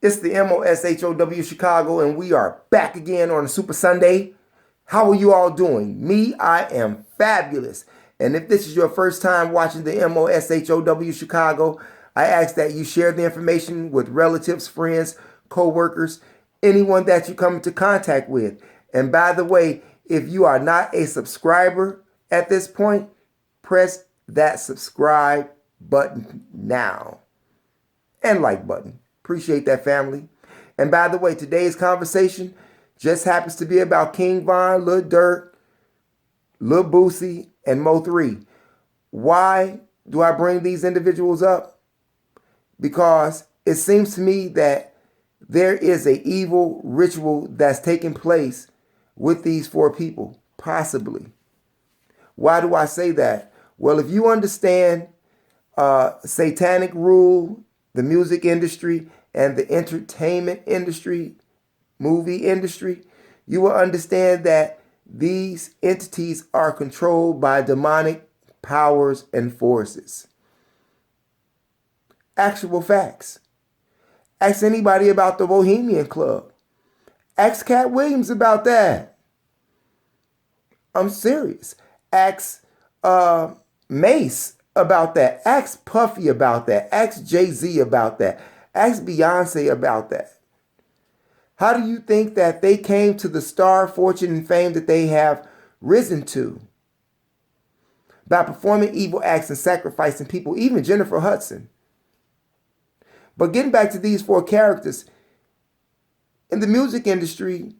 It's the MOSHOW Chicago, and we are back again on a Super Sunday. How are you all doing? Me, I am fabulous. And if this is your first time watching the MOSHOW Chicago, I ask that you share the information with relatives, friends, co-workers, anyone that you come into contact with. And by the way, if you are not a subscriber at this point, press that subscribe button now. And like button. Appreciate that, family. And by the way, today's conversation just happens to be about King Von, Lil Durk, Lil Boosie, and MO3. Why do I bring these individuals up? Because it seems to me that there is an evil ritual that's taking place with these four people, possibly. Why do I say that? Well, if you understand satanic rule, the music industry, and the entertainment industry, movie industry, you will understand that these entities are controlled by demonic powers and forces. Actual facts. Ask anybody about the Bohemian Club. Ask Cat Williams about that. I'm serious. Ask Mace about that. Ask Puffy about that. Ask Jay-Z about that. Ask Beyonce about that. How do you think that they came to the star, fortune, and fame that they have risen to? By performing evil acts and sacrificing people, even Jennifer Hudson. But getting back to these four characters, in the music industry,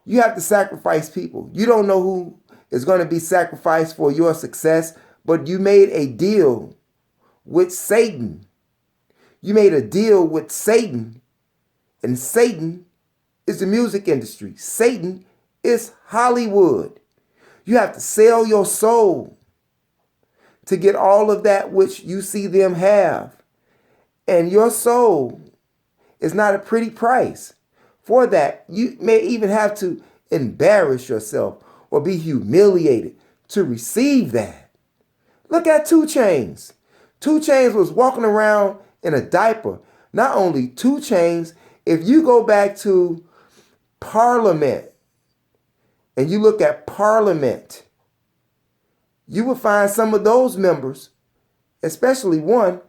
you have to sacrifice people. You don't know who is going to be sacrificed for your success, but you made a deal with Satan. You made a deal with Satan, and Satan is the music industry. Satan is Hollywood. You have to sell your soul to get all of that which you see them have. And your soul is not a pretty price. For that, you may even have to embarrass yourself or be humiliated to receive that. Look at 2 Chainz. 2 Chainz was walking around in a diaper. Not only 2 Chainz, if you go back to Parliament and you look at Parliament, you will find some of those members, especially one,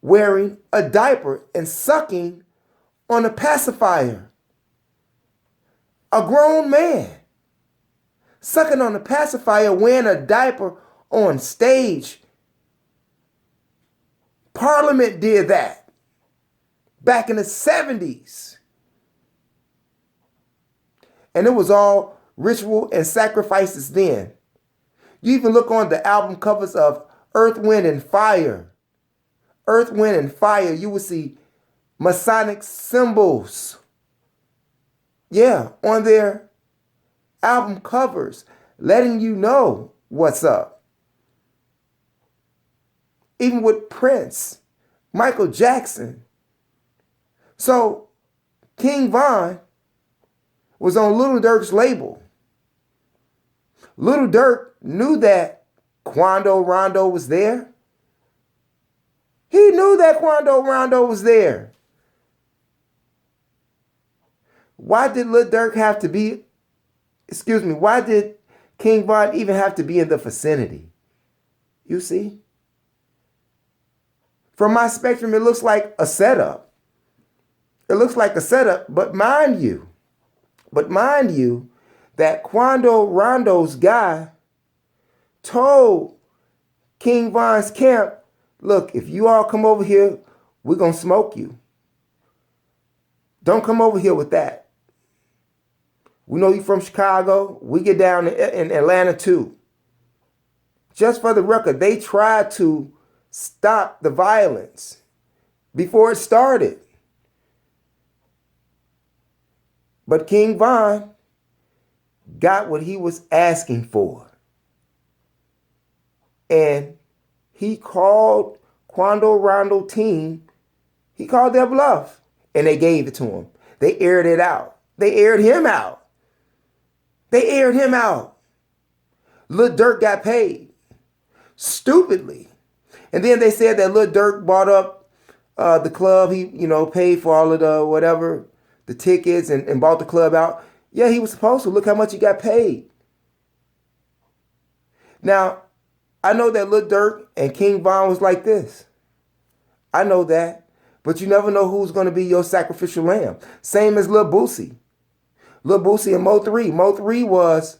wearing a diaper and sucking on a pacifier. A grown man sucking on a pacifier, wearing a diaper on stage. Parliament did that back in the 70s. And it was all ritual and sacrifices then. You even look on the album covers of Earth, Wind, and Fire. Earth, Wind, and Fire, you will see Masonic symbols. Yeah, on their album covers, letting you know what's up. Even with Prince, Michael Jackson. So King Von was on Little Durk's label. Little Durk knew that Quando Rondo was there. He knew that Quando Rondo was there. Why did Lil Durk have to be, why did King Von even have to be in the vicinity? You see? From my spectrum, it looks like a setup. It looks like a setup, but mind you that Quando Rondo's guy told King Von's camp, look, if you all come over here, we're going to smoke you. Don't come over here with that. We know you from Chicago. We get down in Atlanta too. Just for the record, they tried to stop the violence before it started. But King Von got what he was asking for. And he called Quando Rondo team, he called their bluff, and they gave it to him. They aired it out. They aired him out. They aired him out. Lil Durk got paid. Stupidly. And then they said that Lil Durk bought up the club. He, paid for all of the whatever, the tickets and bought the club out. Yeah, he was supposed to. Look how much he got paid. Now, I know that Lil Durk and King Von was like this. I know that. But you never know who's going to be your sacrificial lamb. Same as Lil Boosie. Lil Boosie and MO3. MO3 was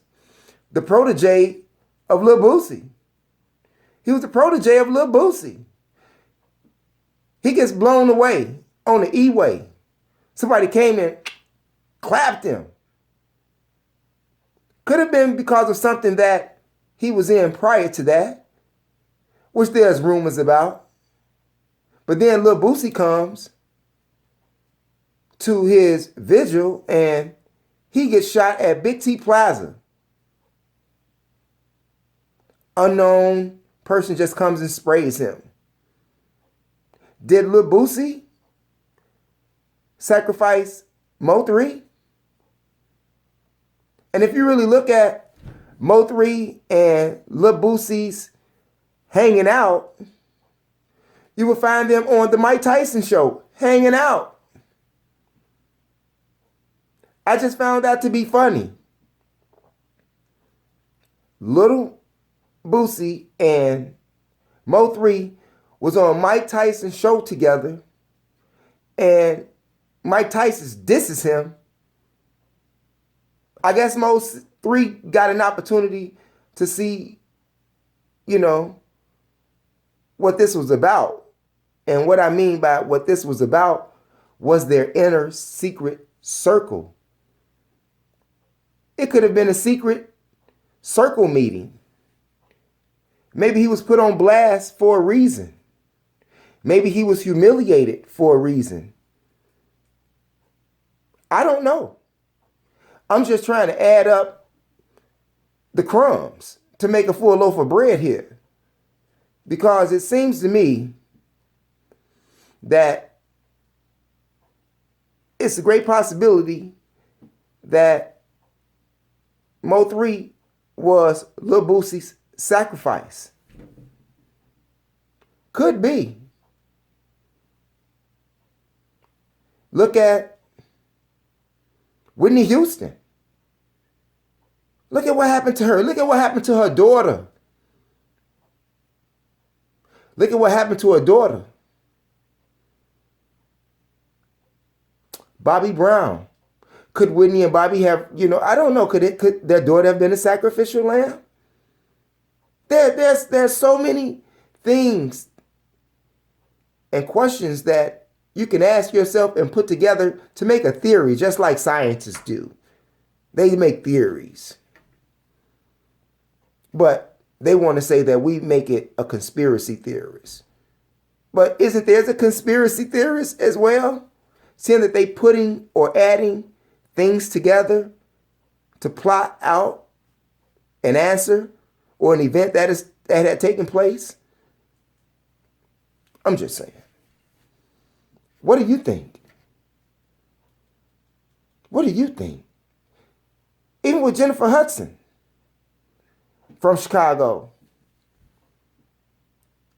the protege of Lil Boosie. He was the protege of Lil Boosie. He gets blown away on the E-way. Somebody came and clapped him. Could have been because of something that he was in prior to that, which there's rumors about. But then Lil Boosie comes to his vigil and he gets shot at Big T Plaza. Unknown person just comes and sprays him. Did Lil Boosie sacrifice MO3? And if you really look at MO3 and Lil Boosie's hanging out, you will find them on the Mike Tyson show, hanging out. I just found that to be funny. Little Boosie and MO3 was on Mike Tyson's show together, and Mike Tyson disses him. I guess MO3 got an opportunity to see, what this was about. And what I mean by what this was about was their inner secret circle. It could have been a secret circle meeting. Maybe he was put on blast for a reason. Maybe he was humiliated for a reason. I don't know. I'm just trying to add up the crumbs to make a full loaf of bread here. Because it seems to me that it's a great possibility that MO3 was Lil Boosie's sacrifice. Could be. Look at Whitney Houston. Look at what happened to her. Look at what happened to her daughter. Look at what happened to her daughter. Bobby Brown. Could Whitney and Bobby have, I don't know, could their daughter have been a sacrificial lamb? There's so many things and questions that you can ask yourself and put together to make a theory, just like scientists do. They make theories. But they want to say that we make it a conspiracy theorist. But isn't there a conspiracy theorist as well? Seeing that they putting or adding things together to plot out an answer or an event that had taken place? I'm just saying. What do you think? What do you think? Even with Jennifer Hudson from Chicago.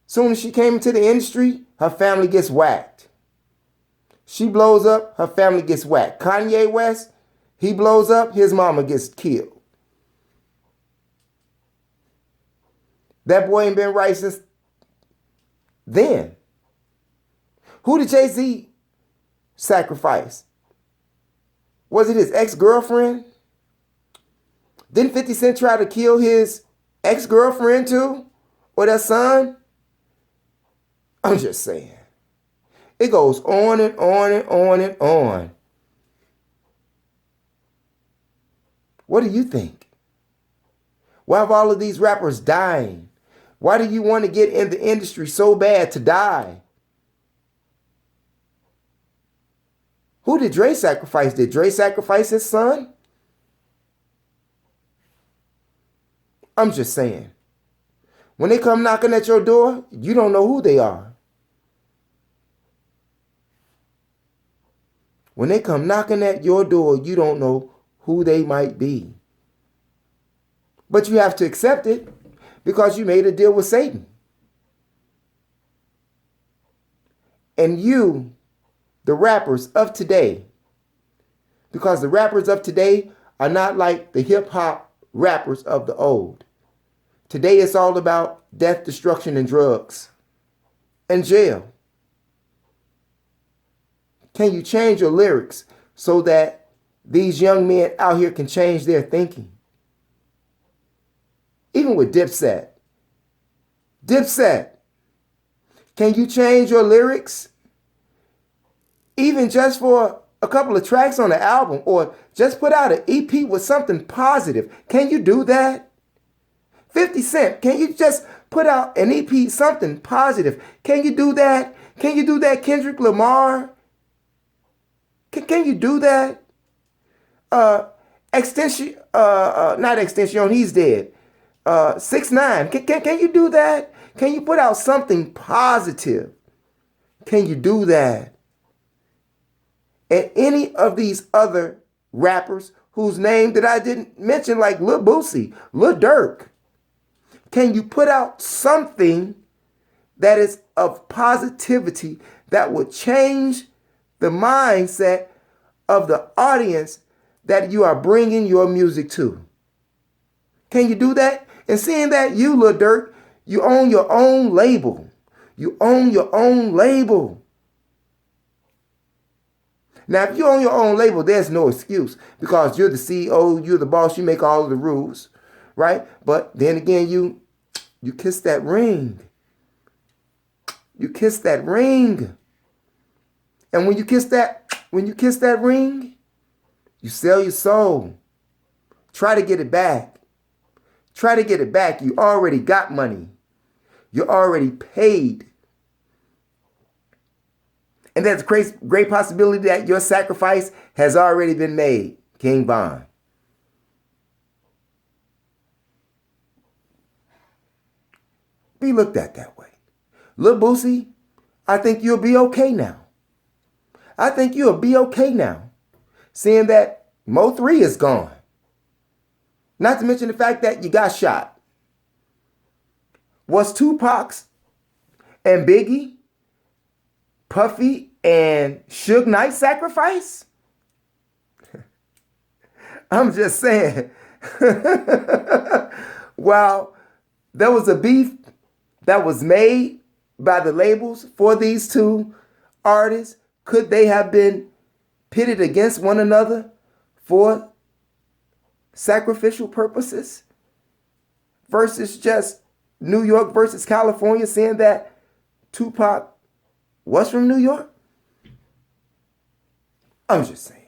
Soon as she came into the industry, her family gets whacked. She blows up, her family gets whacked. Kanye West, he blows up, his mama gets killed. That boy ain't been right since then. Who did Jay-Z sacrifice? Was it his ex-girlfriend? Didn't 50 Cent try to kill his ex-girlfriend too? Or their son? I'm just saying. It goes on and on and on and on. What do you think? Why have all of these rappers dying? Why do you want to get in the industry so bad to die? Who did Dre sacrifice? Did Dre sacrifice his son? I'm just saying. When they come knocking at your door, you don't know who they are. When they come knocking at your door, you don't know who they might be. But you have to accept it because you made a deal with Satan. And you, the rappers of today, because the rappers of today are not like the hip hop rappers of the old. Today it's all about death, destruction, and drugs and jail. Can you change your lyrics so that these young men out here can change their thinking? Even with Dipset. Dipset, can you change your lyrics? Even just for a couple of tracks on the album, or just put out an EP with something positive. Can you do that? 50 Cent, can you just put out an EP, something positive? Can you do that? Can you do that, Kendrick Lamar? Can you do that? Extension, not Extension, he's dead. 6ix9ine, can you do that? Can you put out something positive? Can you do that? And any of these other rappers whose name that I didn't mention, like Lil Boosie, Lil Durk, can you put out something that is of positivity that will change the mindset of the audience that you are bringing your music to? Can you do that? And seeing that you, Lil Durk, you own your own label. You own your own label. Now, if you own your own label, there's no excuse because you're the CEO, you're the boss, you make all of the rules, right? But then again, you kiss that ring. You kiss that ring. And when you kiss that ring, you sell your soul. Try to get it back. Try to get it back. You already got money. You're already paid. And there's a great possibility that your sacrifice has already been made, King Von. Be looked at that way. Lil Boosie, I think you'll be okay now. I think you'll be okay now, seeing that MO3 is gone. Not to mention the fact that you got shot. Was Tupac's and Biggie, Puffy, and Suge Knight sacrifice? I'm just saying. While there was a beef that was made by the labels for these two artists, could they have been pitted against one another for sacrificial purposes versus just New York versus California, saying that Tupac was from New York? I'm just saying.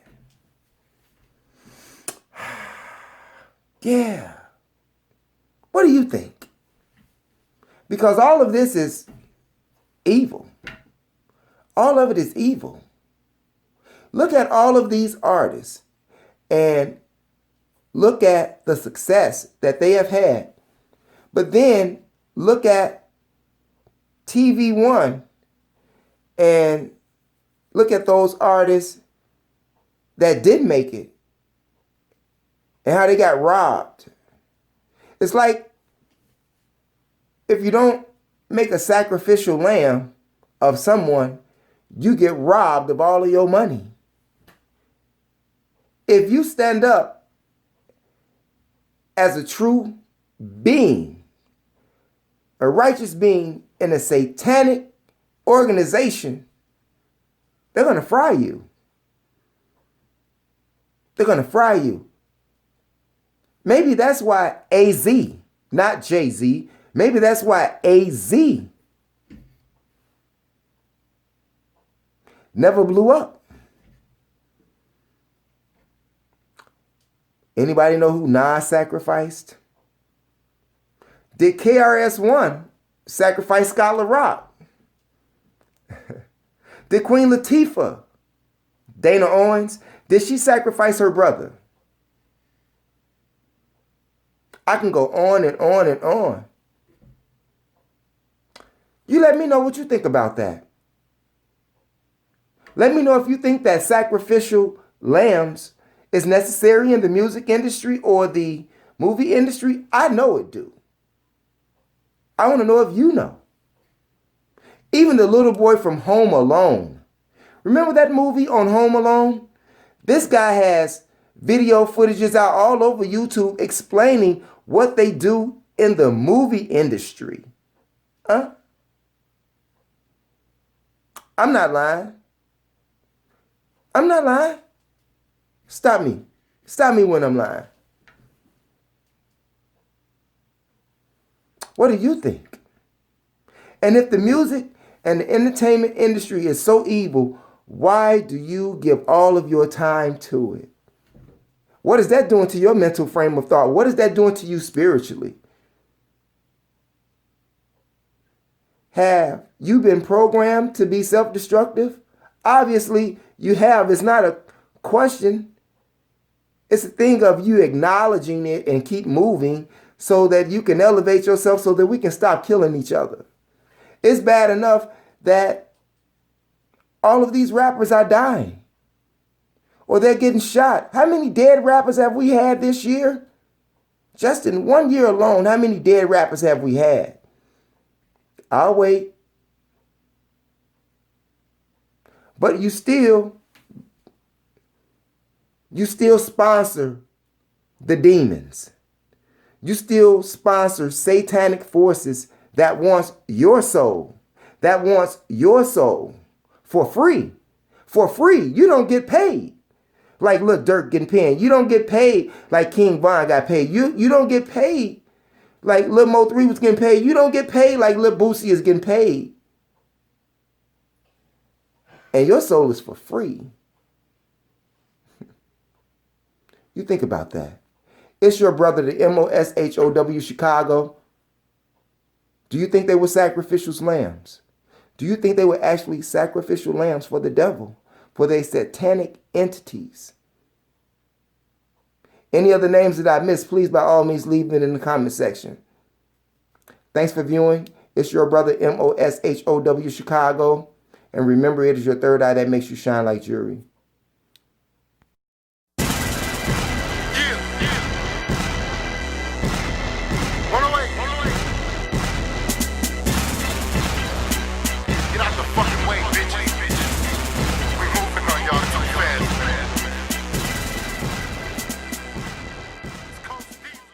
Yeah. What do you think? Because all of this is evil. All of it is evil. Look at all of these artists and look at the success that they have had. But then look at TV One and look at those artists that did make it and how they got robbed. It's like if you don't make a sacrificial lamb of someone, you get robbed of all of your money. If you stand up as a true being, a righteous being in a satanic organization, they're going to fry you. They're going to fry you. Maybe that's why AZ, not Jay-Z, maybe that's why AZ never blew up. Anybody know who Nas sacrificed? Did KRS-One sacrifice Scott LaRock? Did Queen Latifah, Dana Owens, did she sacrifice her brother? I can go on and on and on. You let me know what you think about that. Let me know if you think that sacrificial lambs is necessary in the music industry or the movie industry. I know it do. I want to know if you know. Even the little boy from Home Alone. Remember that movie on Home Alone? This guy has video footages out all over YouTube explaining what they do in the movie industry. Huh? I'm not lying. I'm not lying. Stop me. Stop me when I'm lying. What do you think? And if the music and the entertainment industry is so evil, why do you give all of your time to it? What is that doing to your mental frame of thought? What is that doing to you spiritually? Have you been programmed to be self-destructive? Obviously, you have. It's not a question. It's a thing of you acknowledging it and keep moving so that you can elevate yourself so that we can stop killing each other. It's bad enough that all of these rappers are dying or they're getting shot. How many dead rappers have we had this year? Just in 1 year alone, how many dead rappers have we had? I'll wait. But you still sponsor the demons. You still sponsor satanic forces that wants your soul. That wants your soul for free. For free. You don't get paid. Like Lil Durk getting paid. You don't get paid like King Von got paid. You don't get paid like Lil MO3 was getting paid. You don't get paid like Lil Boosie is getting paid. And your soul is for free. You think about that. It's your brother, the MOSHOW Chicago. Do you think they were sacrificial lambs? Do you think they were actually sacrificial lambs for the devil, for their satanic entities? Any other names that I missed, please by all means leave it in the comment section. Thanks for viewing. It's your brother, MOSHOW Chicago. And remember, it is your third eye that makes you shine like jewelry.